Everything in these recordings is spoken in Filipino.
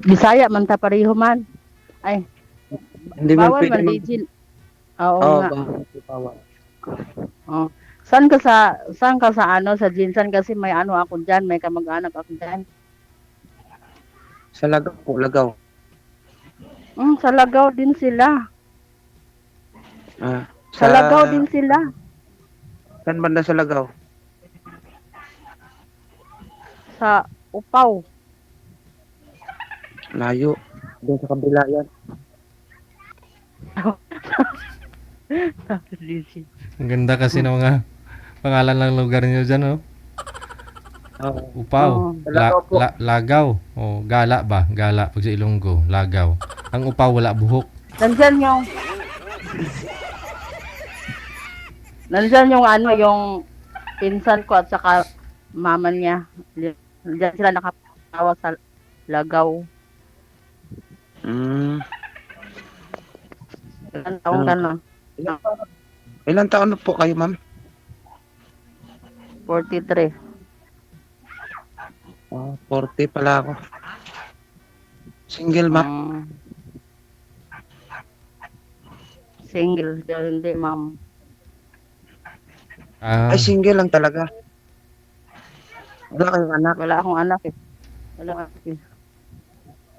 Bisaya man ta pareho man. Ay, Hindi man bawal pwede man Digil. Oo oo, nga. bawal. Oh. Saan ka sa ano sa Jinsan kasi may ano ako diyan, may kamag-anak ako diyan. Sa Lagaw po, Lagaw. Sa Lagaw din sila. Ah, Sa sa Lagaw din sila. saan banda sa Lagaw? Sa Upaw. Layo. Doon sa kabila yan. Digil. Ang ganda kasi ng mga pangalan ng lugar niyo dyan, oh. Oo. Upaw, Oo. Sa Lagaw po. Lagaw, o Gala ba? Gala pag sa Ilonggo, Lagaw. Ang Upaw wala buhok. Nandyan yung nandyan yung ano yung pinsan ko at saka mama niya. Diyan sila nakatawa sa Lagaw. Mm. Ilang taon Ah, ka na? ilan, ilan taon na po kayo, ma'am? 43. 40 pala ako. Single, ma'am. Single. Hindi, ma'am. Ay, Ah, single lang talaga. Wala kayong anak. Wala akong anak eh. Wala akong anak eh.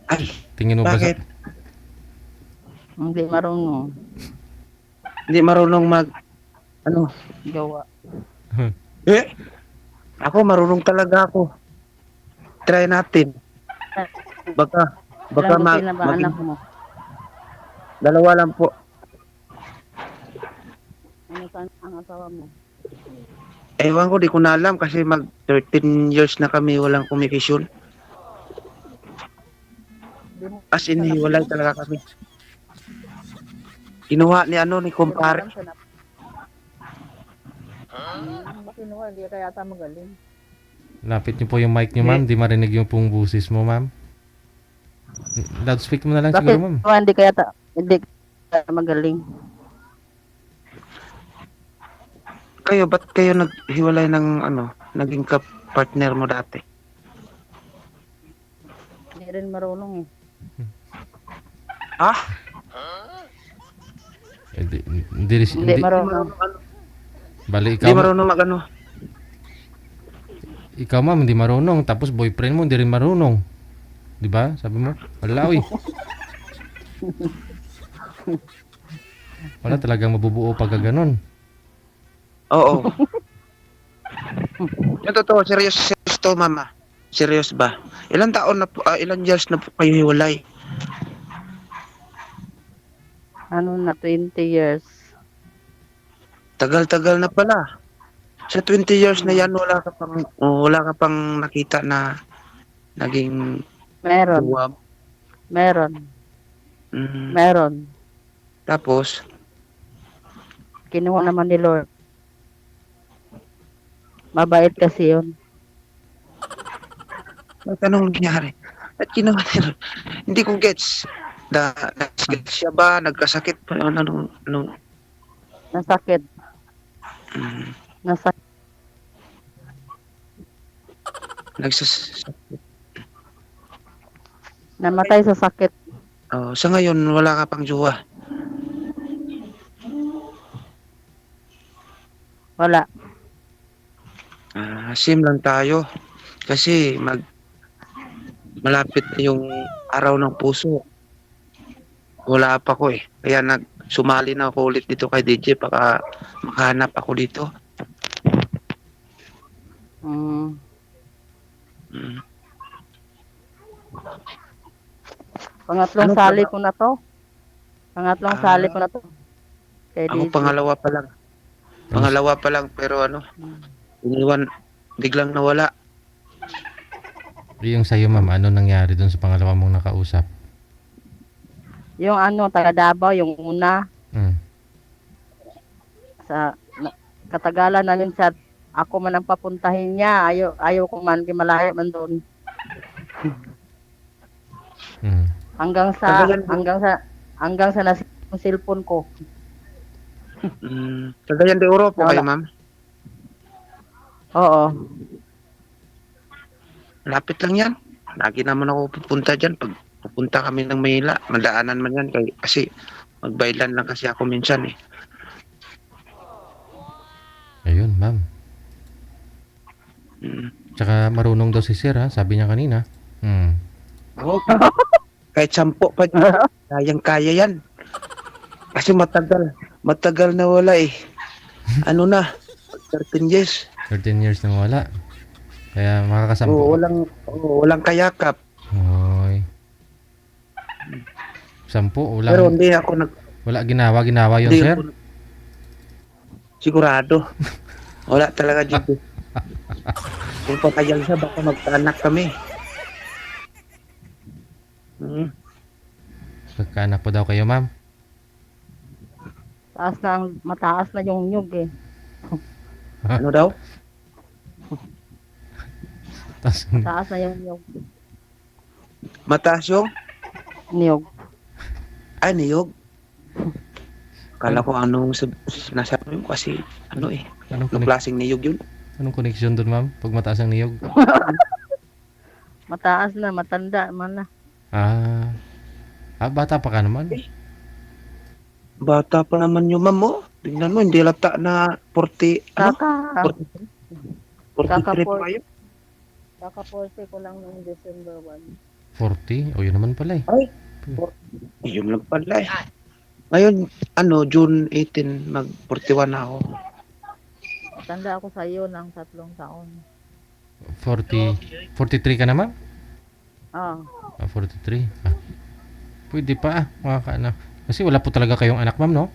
Ay, tingin mo ba sa bakit? Hindi marunong Hindi marunong ano? gawa. Eh, ako marunong talaga ako. Try natin. Baka, baka Ilang buti na ba maging anak mo? dalawa lang po. Ano saan ang asawa mo? Ewan ko, di ko na alam kasi mag 13 years na kami walang communication. Hindi mo As in, anak hiwalay mo? talaga kami. Kinuha ni ano, ni Hindi mo kumpare. alam sa anak. Bakit naman? Hindi ka yata magaling. lapit niyo po yung mic niyo, ma'am. Di marinig yung pong busis mo, ma'am. Loudspeak mo na lang siguro, Bakit ma'am. naman hindi ka yata hindi ka magaling? Kayo, ba't kayo naghiwalay ng ano, naging partner mo dati? Hindi rin marunong eh. Ah? Hindi, Hindi marunong. bali Hindi marunong ano? ikaw, ma'am, hindi marunong. Tapos boyfriend mo, hindi rin marunong. Di ba? Sabi mo, wala, uy. Wala talagang mabubuo pag ganon. Oo. Yung totoo, serious to, mama. Serious ba? Ilang taon na po, ilang years na po kayo hiwalay? Ano na 20 years. Tagal-tagal na pala. Sa 20 years na yan, wala ka pang nakita na naging Meron. duwab. Meron. Mm. Meron. Tapos, Kinuha naman ni Lord. Mabait kasi yun. may tanong nangyari. At kinuha nila. Hindi ko gets. Nag-sketch siya ba? Nagkasakit pa? Ano? Nasakit. Mm, Nasakit. nagsasakit. Namatay sa sakit. Sa ngayon, wala ka pang jowa. Wala. Same lang tayo. Kasi malapit na yung araw ng puso. Wala pa ko eh. Kaya sumali na ako ulit dito kay DJ baka makahanap ako dito. Mm. Mm. Pangatlong Ano sali trabaho? ko na to. Pangatlong sali ko na to. Kay Ako DJ. pangalawa pa lang. Pangalawa pa lang pero iniwan, biglang nawala. Yung sa'yo, ma'am, ano nangyari dun sa pangalawa mong nakausap? Yung ano, taga Davao, yung una. Mm. Katagalan na yun siya. Ako man ang papuntahin niya. Ayaw ko man, malayo man doon. Mm. Hanggang sa, Cagayan de, hanggang sa, hanggang sa nasa yung cellphone ko. Cagayan de Oro po kayo, Nawala. ma'am. Oo. Lapit lang yan. Lagi naman ako pupunta dyan. Pag pupunta kami ng Maynila, madaanan man yan. Kasi magbaylan lang kasi ako minsan eh. Ayun, ma'am. Mm. Tsaka marunong daw si sir, ha? Sabi niya kanina. Oo. Kahit 10 pa dyan, kayang-kaya yan. Kasi matagal na wala eh. Ano na, 13 years. 13 years na wala. Kaya Oo, makakasampo. walang kayakap. Hoy. 10, Pero walang, hindi ako wala ginawa yun, hindi sir. ako sigurado. Wala talaga dyan. Kung patayal siya, baka magkaanak kami. Mm. Pagkaanak po daw kayo, ma'am. Mataas na yung nyug eh. Ano daw? Tapos, Mataas na yung nyug. Mataas yung Niyog. niyog. Kala ko anong nasabi mo kasi ano eh. anong, Anong klaseng niyog yun? anong connection doon, ma'am? Pag mataas ang niyog? Mataas na, matanda man na. Bata pa ka naman. Bata pa naman yung ma'am mo. Tingnan mo, hindi lata na 40, ano? Kaka, 43 pa kayo. kaka-40 ko lang noong December 1. 40? O, yun naman pala eh. Yun lang pala eh. Ngayon, June 18, mag-41 na ako. Tanda ako sa iyo ng 3 taon. 43 ka na, ma'am? Ah, 43. Pwede pa mga kaanak. Kasi wala po talaga kayong anak, ma'am, no?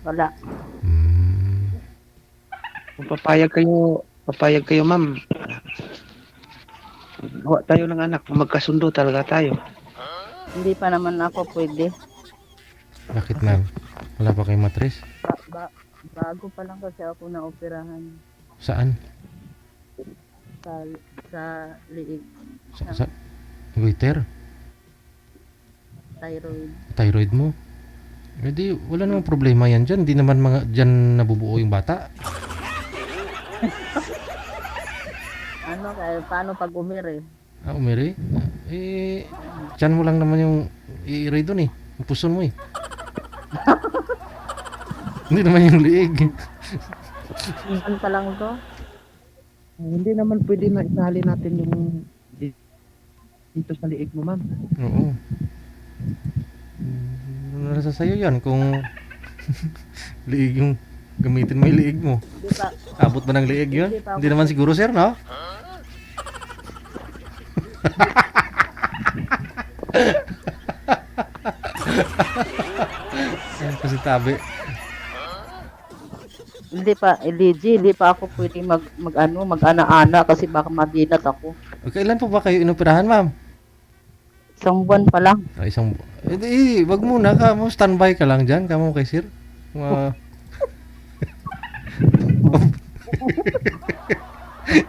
wala. Kung papayag kayo ma'am. Gawa tayo ng anak, magkasundo talaga tayo. Hindi pa naman ako pwede. Bakit, ma'am? Wala pa kayong matres? Bago pa lang kasi ako na operahan Saan? sa liig, Sa waiter? thyroid. Thyroid mo? Hindi, wala namang problema yan dyan. Hindi naman dyan nabubuo yung bata. Paano pag umiri? Umiri? Dyan mo lang naman yung i-iray doon eh. Yung puson mo eh. Hindi naman yung liig. Ilan pa lang to? Hindi naman pwede na isali natin yung dito sa liig mo, ma'am. Oo. Nasa sa'yo yan kung liig yung gamitin mo yung liig mo. Hindi pa. Abot ba ng liig yun? Hindi pa ako- Hindi naman siguro, sir, no? Ayan, kasi tabi. Hindi pa ako pwede mag-ana-ana kasi baka madinat ako. Kailan po ba kayo inoperahan, ma'am? 1 buwan pa lang. Wag muna ka mo, standby ka lang dyan, kamo kay sir.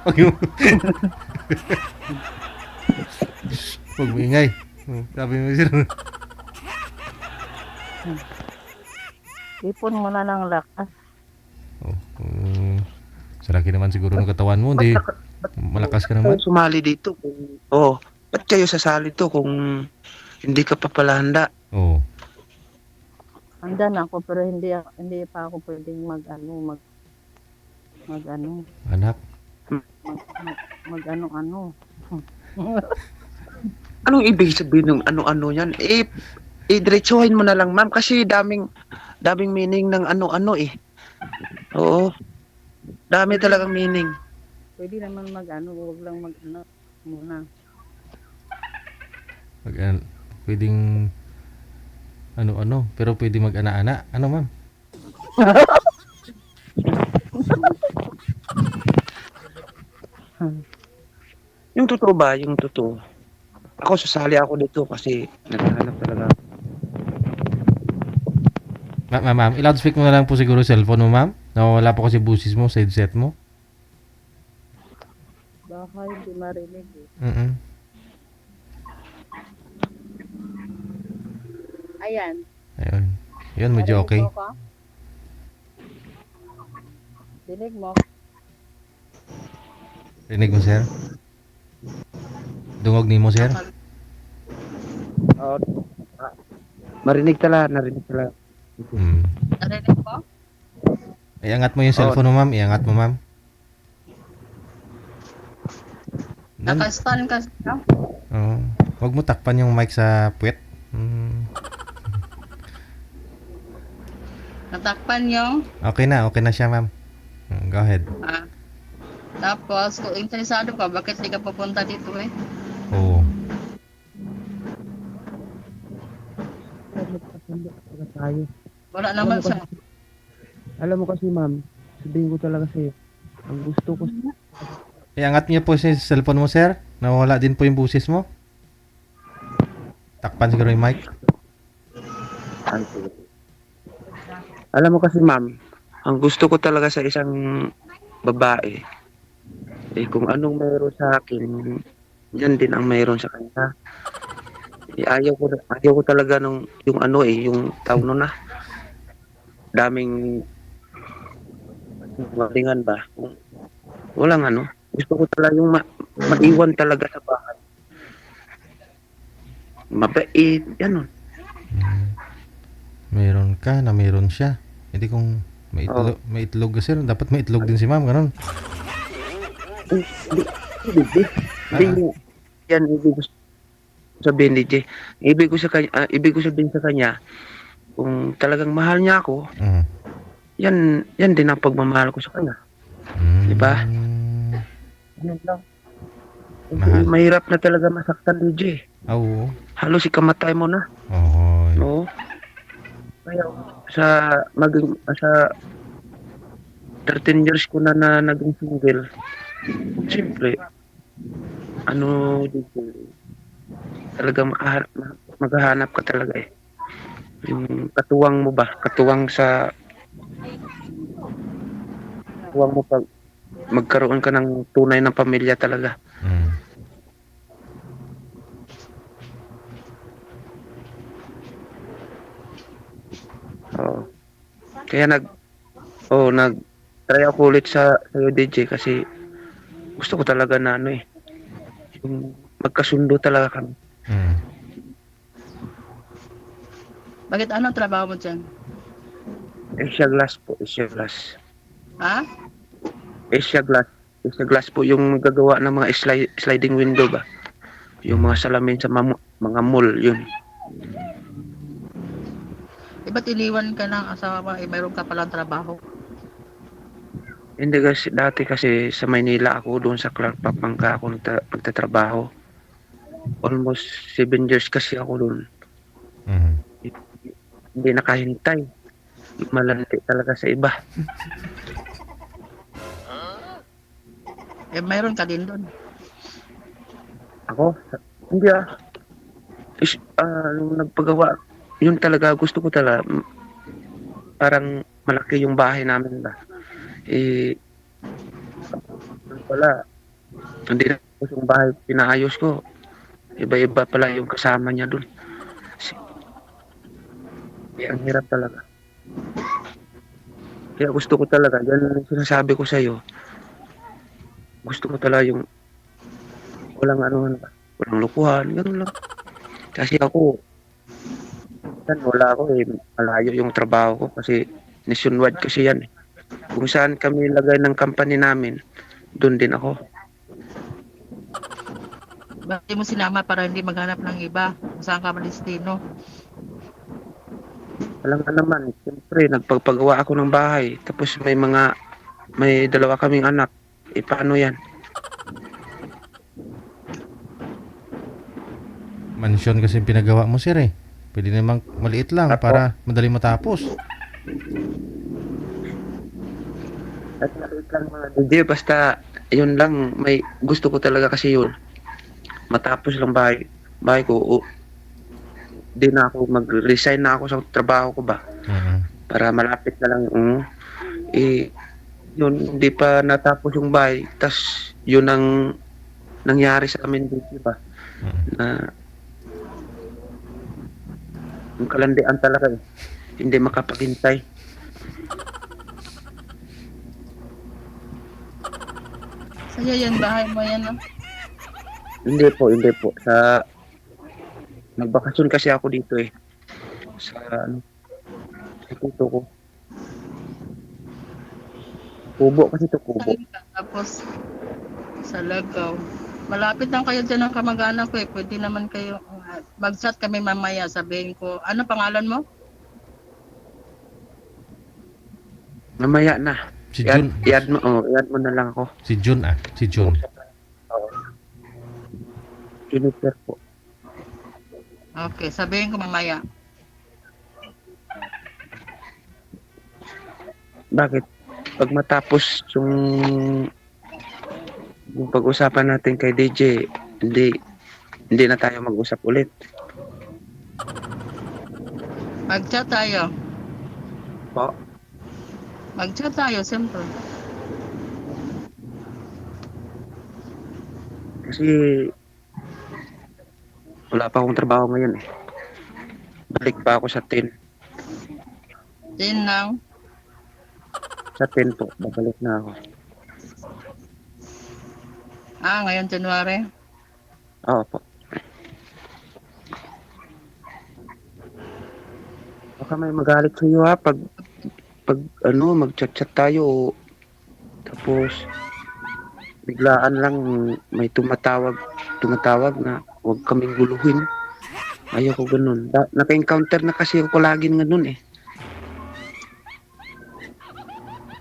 Wag mo. Wag mo ingay. Sabi mo sir. Ipon mo na ng lakas. Sa laki naman siguro ng katawan mo, hindi malakas ka naman. Ba't sumali dito? Ba't kayo sasali to kung hindi ka pa pala handa? Oo. Handa na ako pero hindi pa ako pwedeng Anak. mag-ano. Anong ibig sabihin ng ano-ano yan? Diretsuhin mo na lang, ma'am, kasi daming meaning ng ano-ano eh. Oo. Dami talagang meaning. Pwede naman wag lang muna. Pwedeng ano-ano, pero pwede mag-ana-ana. Ano, ma'am? Yung totoo ba? Yung totoo. Ako, sasali ako dito kasi naghahanap talaga. Ma'am, i-loudspeak mo na lang po siguro cellphone mo, ma'am. Nawawala po kasi busis mo sa headset mo. Baka hindi marinig eh. Ayan. Ayun. Yun, medyo okay. Narinig mo ko? Dinig mo. Rinig mo, sir? Dungog nimo sir? Oo. Narinig tala. Hmm. Narinig mo? Iangat mo yung Oo. cellphone mo, ma'am. Iangat mo, ma'am. Nakastan ka siya? Oo. Huwag mo takpan yung mic sa puwet. Hmm. Natakpan yung Okay na siya, ma'am. Go ahead. ah. Tapos, kung interesado ka, bakit di ka pupunta dito eh? Oo. Tayo. Wala naman siya. Alam mo kasi ma'am, sabihin ko talaga sa'yo, ang gusto ko Iangat niyo po si cellphone mo, sir. Nawala din po yung busis mo. Takpan siguro yung mic. Alam mo kasi ma'am, ang gusto ko talaga sa isang babae, kung anong mayroon sa akin, yan din ang mayroon sa kanya. Ayaw ko talaga nung, yung ano yung tawag nun na, daming malingan ba? Walang ano, gusto ko talaga yung maiwan talaga sa bahay. Mabait, yan. Meron ka na meron siya. Hindi kung may itlog ka, sir. Dapat may itlog din si ma'am. Ganun. Hindi, yan ibig ko sabihin, DJ. Ibig ko sabihin sa kanya, kung talagang mahal niya ako, Mm. yan din ang pagmamahal ko sa kanya. Mm. Di ba? Yan lang. Mahal. Mahirap na talaga masaktan, DJ. Oo. Halos ikamatay mo na. Oo. Oo. Kaya sa 13 years ko na naging single. Siyempre, DJ, talagang maghahanap ka talaga eh. Yung katuwang mo ba? Katuwang mo pag magkaroon ka ng tunay na pamilya talaga. Mm. Oo. Kaya try ako ulit sa iyo, DJ, kasi gusto ko talaga na yung magkasundo talaga kami. Mm. Bakit anong trabaho mo dyan? Asia Glass po, Asia Glass. Ha? Asia Glass po yung gagawa ng mga sliding window ba? Yung mga salamin sa mga mall, yun. Ba't iniwan ka ng asawa? Mayroon ka palang trabaho. Hindi kasi, dati kasi sa Maynila ako, doon sa Clark Pampanga ako nagtatrabaho. Almost 7 years kasi ako doon. Mm. Hindi nakahintay. Malandi talaga sa iba. Mayroon ka din doon. Ako? Hindi nung nagpagawa, yun talaga, gusto ko talaga. Parang malaki yung bahay namin ba. Wala. Hindi na yung bahay pinaayos ko. Iba-iba pala yung kasama niya doon. Ang hirap talaga. Kaya gusto ko talaga, yan ang sinasabi ko sa'yo. Gusto ko talaga yung walang lukuhan, gano'n lang. Kasi ako, wala ako malayo yung trabaho ko kasi nationwide kasi yan. Kung saan kami lagay ng company namin, doon din ako. Bakit mo sinama para hindi maghanap ng iba? Saan ka malistino? Alam nga naman, siyempre, nagpagpagawa ako ng bahay. Tapos may dalawa kaming anak. Paano yan? Mansyon kasi pinagawa mo, sir eh. Pwede namang maliit lang para madali matapos. At maliit lang mga DJ, basta yun lang, may gusto ko talaga kasi yun. Matapos lang bahay ko, di na ako mag-resign na ako sa trabaho ko ba. Mm. Para malapit na lang, yun, hindi pa natapos yung bahay. Tas yun ang nangyari sa amin dito ba. Na yung kalandian talaga hindi makapaghintay. Saya yan, bahay mo yan, no? Hindi po. Nagbakasyon kasi ako dito eh. Sa, ano, sa tito ko. Kubo kasi to kubo. Tapos sa Lagaw. Malapit lang kayo dyan ng kamag-anak ko eh. Pwede naman kayo, mag-chat kami mamaya. Sabihin ko, ano pangalan mo? Mamaya na. Si Jun. I-add mo na lang ako. Si Jun ah. Si Jun. Oo. Jennifer po. Okay, sabihin ko mamaya. Bakit? Pag matapos yung pag-usapan natin kay DJ, hindi na tayo mag-usap ulit. Mag-chat tayo. Po. Mag-chat tayo, siyempre. Kasi wala pa akong trabaho ngayon eh. Balik pa ako sa 10. Din lang. Sa 10 po, babalik na ako. Ngayon January. Oo po. Baka may magalit sa iyo ha pag mag-chat-chat tayo tapos biglaan lang may tumatawag na huwag kaming guluhin. Ayoko ganun. Naka-encounter na kasi ako lagi ng ganun eh.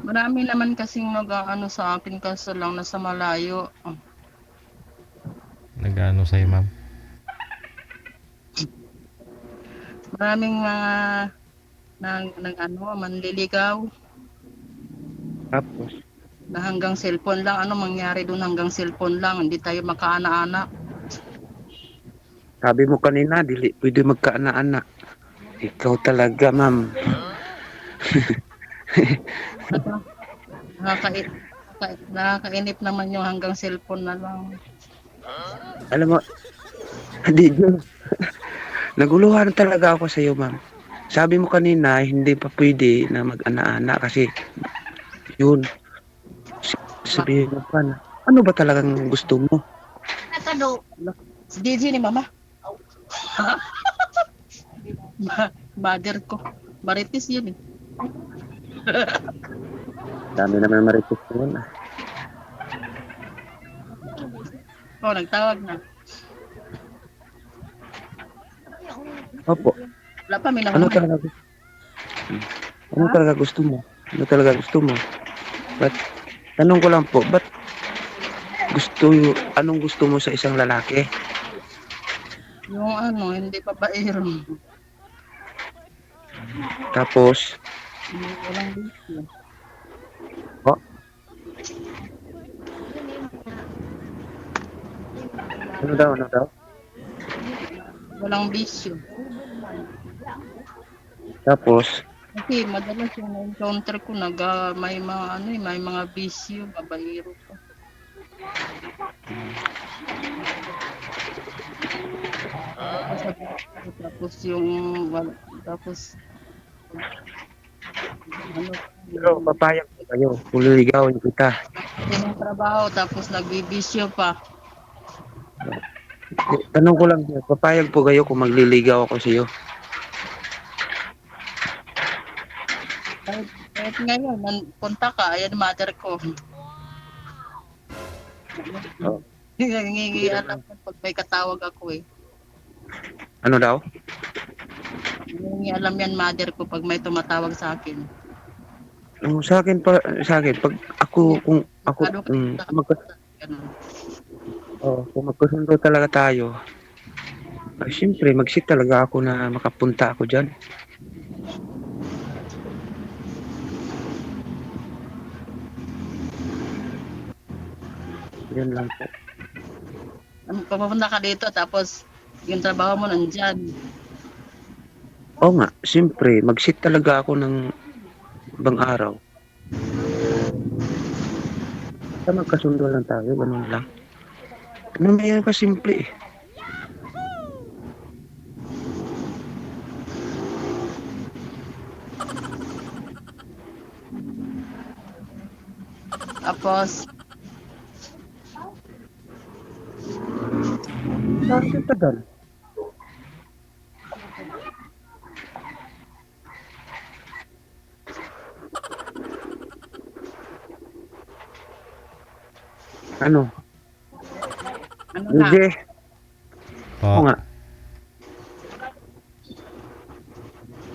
Marami naman kasing mag-ano sa akin kaso lang nasa malayo. Nag-ano sa'yo, ma'am? Maraming mga manliligaw Tapos na hanggang cellphone lang. Ano mangyari doon hanggang cellphone lang? Hindi tayo makaana-ana. sabi mo kanina, dili pwede magkaana-ana. Ikaw talaga, ma'am. Nakakainip naman yung hanggang cellphone na lang. Alam mo, hindi yun. Naguluhan talaga ako sa iyo, ma'am. Sabi mo kanina, hindi pa pwede na mag-ana-ana kasi yun. Sabihin mo pa na, ano ba talagang gusto mo? Si DJ ni Mama. Mother ko. Marites yun eh. Dami naman marites ngayon ah. Nagtawag na. Opo. Wala pa, may Ano nahuli. talaga gusto? Ano talaga gusto mo? Ano talaga gusto mo? Ba't, tanong ko lang po, ba't anong gusto mo sa isang lalaki? Yung hindi pa baero. Tapos, Walang bisyo. oh, ano daw? Walang bisyo. Tapos, Kasi madalas yung na-encounter ko may mga may mga bisyo, babaero pa. Tapos yung tapos pero papayag po kayo, puliligawan kita. yung trabaho tapos nagbibisyo pa. Tanong ko lang, papayag po kayo kung magliligaw ako sa iyo. Kahit ngayon, punta ka, ayan mother ko. Oh. Hingi alam ko pag may katawag ako eh. Ano daw? Hingi alam yan mother ko pag may tumatawag sa akin. Sa akin pag kung Ganun. kung magkasundo talaga tayo, ay siyempre mag-sit talaga ako na makapunta ako diyan. Yan lang po. Pupunta ka dito tapos yung trabaho mo nandyan. Oo nga, siyempre mag-sit talaga ako ng ibang araw. Basta magkasundo lang tayo, ganun lang. Ano na yan kasimple eh. Tapos Bakit tagal? Ano? Ano na? DJ? Oo Po. nga.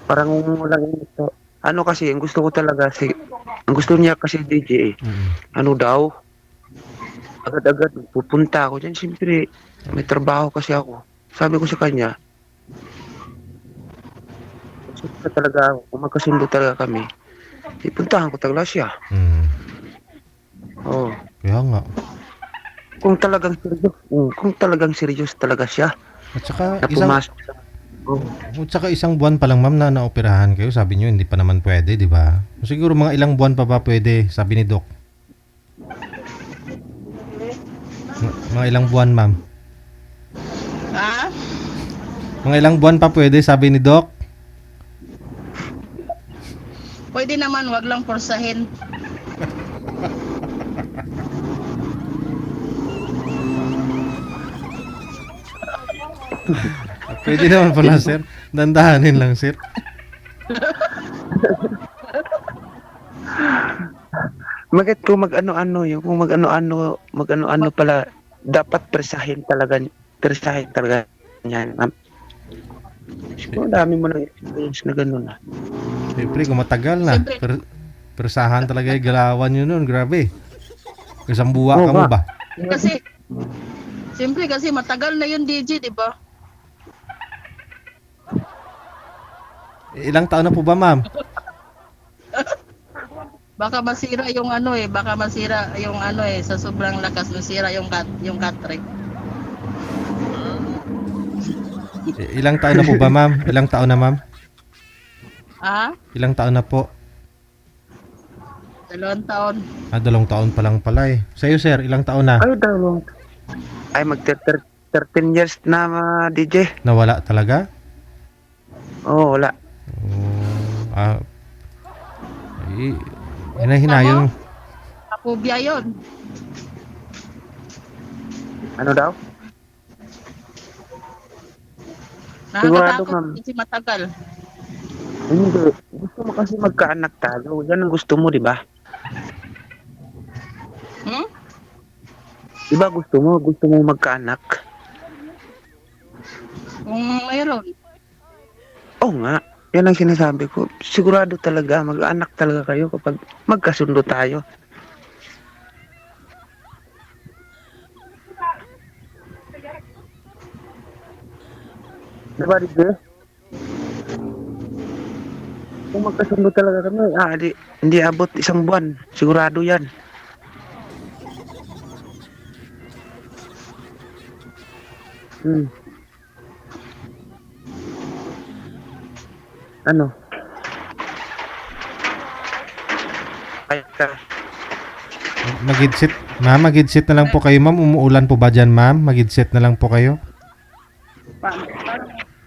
Parang walang ito. Ano kasi, ang gusto ko talaga ang gusto niya kasi DJ, Mm. ano daw, agad-agad pupunta ako diyan. Siyempre, may trabaho kasi ako. Sabi ko sa kanya, gusto talaga ako, kung magkasundo talaga kami, ipuntahan ko talaga siya. Mm. Oo. Kaya nga. Kung talagang serious talaga siya, At saka na pumasok sa, oh, isang buwan pa lang ma'am na naoperahan kayo. Sabi niyo hindi pa naman pwede, di ba? Siguro mga ilang buwan pa ba pwede, sabi ni Doc. Mga ilang buwan ma'am. Ha? Mga ilang buwan pa pwede, sabi ni Doc. Pwede naman, wag lang porsahin. Pwede naman pala sir. Dandahanin lang sir. Bakit kung mag-ano-ano yung kung mag-ano-ano pala dapat presahin talaga niyan. Siguro dami mo ng experience na gano'n ah. Siyempre kung matagal na. Siyempre. Persahan talaga yung galawan nyo nun. Grabe. Isang buwa Oo ka mo nga. ba? Kasi, siyempre kasi matagal na yun, DJ, di ba? Ilang taon na po ba ma'am? Baka masira yung ano eh, baka masira yung ano eh, sa sobrang lakas masira yung cut-rate. Ilang taon na po ba ma'am? Ilang taon na ma'am? Ah? Ilang taon na po? 2 taon. 2 taon pa lang pala eh. Sa'yo sir, ilang taon na? Ay, dalawang. Ay, 13 years na DJ. Nawala talaga? Oo, wala. Oh, hinayong. Apobia yun. Ano daw? Sigurado, Nakakatakot ma'am. kasi matagal. Hindi. Gusto mo kasi magkaanak tayo. Yan ang gusto mo, di ba? Hmm? Di ba gusto mo magkaanak? Kung mayroon. Oo nga. Yan ang sinasabi ko. Sigurado talaga, mag-anak talaga kayo kapag magkasundo tayo. Di ba, DJ? Kung magkasundo talaga kami, hindi abot 1 buwan. Sigurado yan. Hmm. Ano? Kaya ka. Mag-headset. Ma'am, mag-headset na lang po kayo ma'am. Umuulan po ba dyan ma'am? Mag-headset na lang po kayo.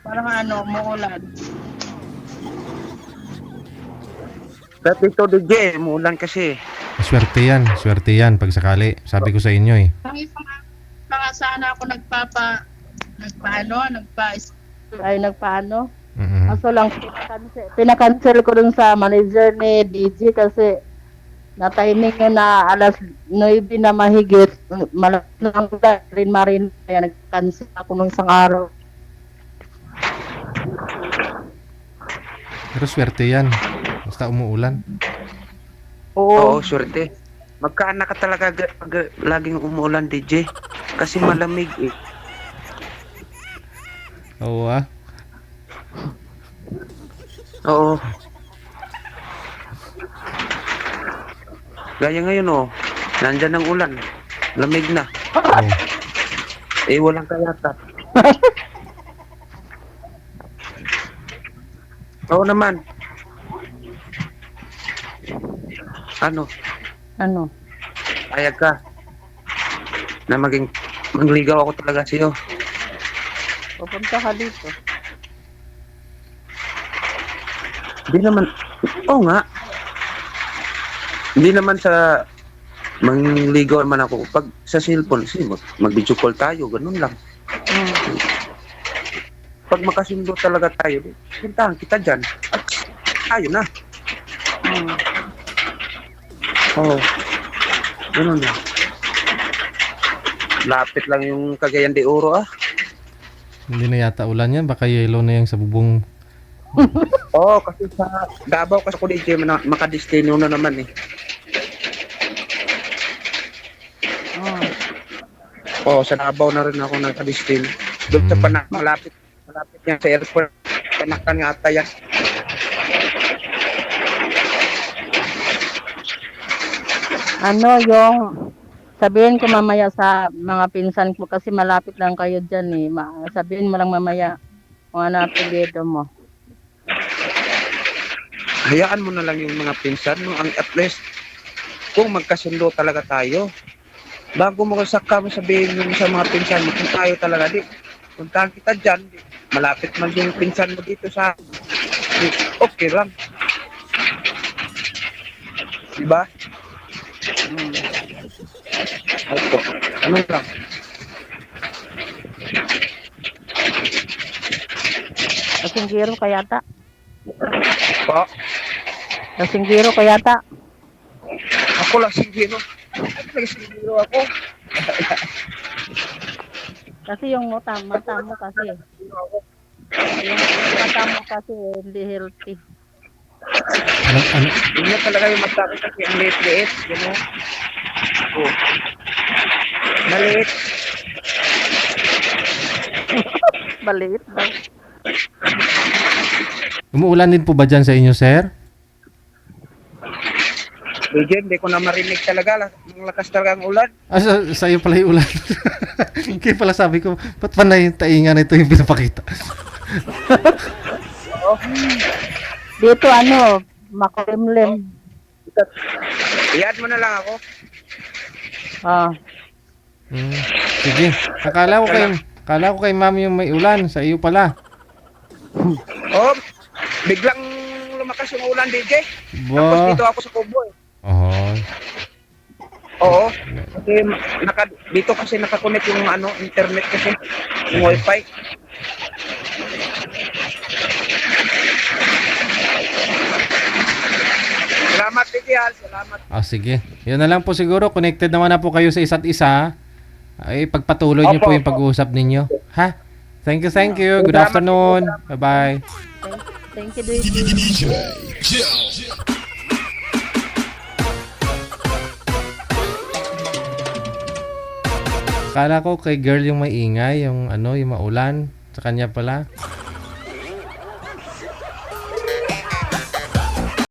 Parang ano, muulan. Dati ito, DJ, muulan kasi. Swerte yan. Swerte yan pag sakali. Sabi ko sa inyo eh. Mga sana ako nagpaano. Mm-mm. Kaso lang, pinakancel ko dun sa manager ni DJ kasi na-timing yun na alas 9 na mahigit. Malakas lang rin marin. Kaya nag-cancel ako nung isang araw. Pero swerte yan. Basta umuulan. Oo, swerte. Magkaanak ka talaga pag laging umuulan, DJ. Kasi malamig eh. Oo ah. Oo. Gaya ngayon oh, nandyan ang ulan. Lamig na. Oo. Eh, walang kayata. Oo naman. Ano? Ano? Payag ka na magligaw ako talaga sa'yo. Pupunta ka dito. Hindi naman, oo nga. Hindi naman sa mangligaw naman ako. Pag sa cellphone, mag-video call tayo, ganun lang. Hmm. pag makasundo talaga tayo, puntahan kita dyan. At tayo na. Hmm. Oo. Ganun lang. Lapit lang yung Cagayan de Oro Hindi na yata ulan yan. Baka yellow na yung sa bubong. Oo, kasi sa Davao kasi ako dito makadestino na naman eh. Hmm. Oo, sa Davao na rin ako nakadestino. Doon sa malapit niya sa airport. Panakan nga ata yan. Ano yung sabihin ko mamaya sa mga pinsan ko kasi malapit lang kayo dyan eh. Sabihin mo lang mamaya kung ano apelyido mo. Hayaan mo na lang yung mga pinsan mo. Ang at least, kung magkasundo talaga tayo, bago mo saka mo sabihin mo sa mga pinsan mo, kung tayo talaga, puntahan kita dyan, malapit man yung pinsan mo dito sa, okay lang. Diba? Hmm. Opo. Ano lang? Kasinggiro ka yata. Po, Kasinggiro ka yata. ako lang siguro. Nagsiguro ako. Kasi yung mata mo kasi. Yung mata mo kasi hindi healthy. Ano? Hindi talaga yung magsabi kasi ang liit-liit. Gano'n. Oh. Maliit. Maliit daw. Umuulan din po ba dyan sa inyo, sir? Legend, hindi ko na marinig talaga. Ang lakas talaga ang ulan. Sa iyo pala yung ulan. Kaya pala sabi ko, ba't panay yung taingan ito yung pinapakita? Dito ano, makulimlim. Iyan mo na lang ako. Ah, Sige. Akala ko kay mami yung may ulan. Sa iyo pala. Oh, biglang lumakas yung ulan, DJ. Tapos Ba? dito ako sa Kubo eh. Oh. Oo. Kasi dito kasi nakakonect yung internet kasi. Yung wifi. Salamat, DJ Al. Salamat. Sige. Yun na lang po siguro. Connected naman na po kayo sa isa't isa. Ay, pagpatuloy niyo po yung pag-uusap ninyo. Ha? Thank you. Good afternoon. Bye-bye. thank you, DJ. Kala ko kay girl yung maingay, yung yung maulan. Sa kanya pala.